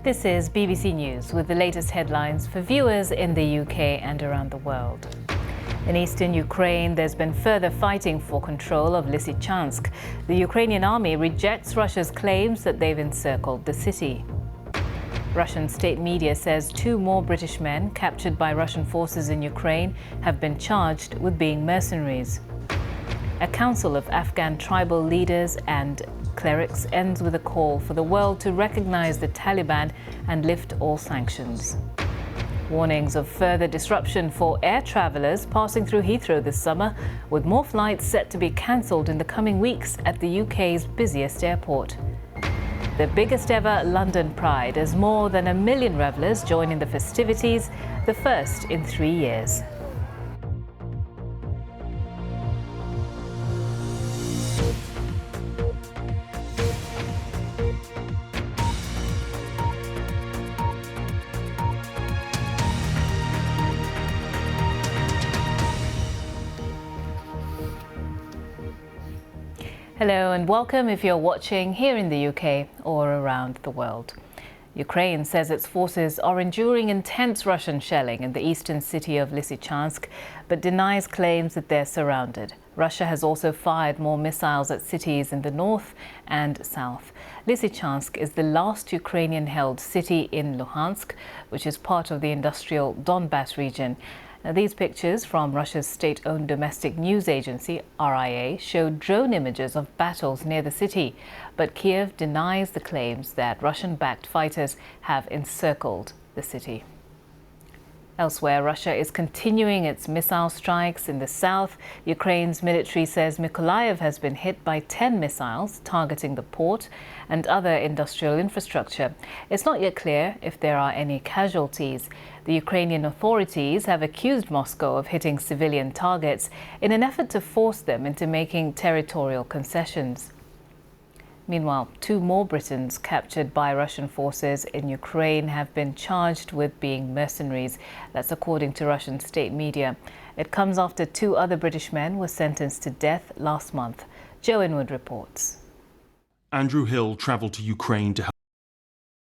This is BBC News with the latest headlines for viewers in the UK and around the world. In eastern Ukraine, there's been further fighting for control of Lysychansk. The Ukrainian army rejects Russia's claims that they've encircled the city. Russian state media says 2 more British men captured by Russian forces in Ukraine have been charged with being mercenaries. A council of Afghan tribal leaders and clerics ends with a call for the world to recognize the Taliban and lift all sanctions. Warnings of further disruption for air travellers passing through Heathrow this summer, with more flights set to be cancelled in the coming weeks at the UK's busiest airport. The biggest ever London Pride as more than 1 million revellers join in the festivities, the first in 3 years. Hello and welcome if you're watching here in the UK or around the world. Ukraine says its forces are enduring intense Russian shelling in the eastern city of Lysychansk, but denies claims that they're surrounded. Russia has also fired more missiles at cities in the north and south. Lysychansk is the last Ukrainian-held city in Luhansk, which is part of the industrial Donbas region. Now, these pictures from Russia's state-owned domestic news agency, RIA, show drone images of battles near the city. But Kiev denies the claims that Russian-backed fighters have encircled the city. Elsewhere, Russia is continuing its missile strikes in the south. Ukraine's military says Mykolaiv has been hit by 10 missiles targeting the port and other industrial infrastructure. It's not yet clear if there are any casualties. The Ukrainian authorities have accused Moscow of hitting civilian targets in an effort to force them into making territorial concessions. Meanwhile, 2 more Britons captured by Russian forces in Ukraine have been charged with being mercenaries. That's according to Russian state media. It comes after 2 other British men were sentenced to death last month. Joe Inwood reports. Andrew Hill travelled to Ukraine to help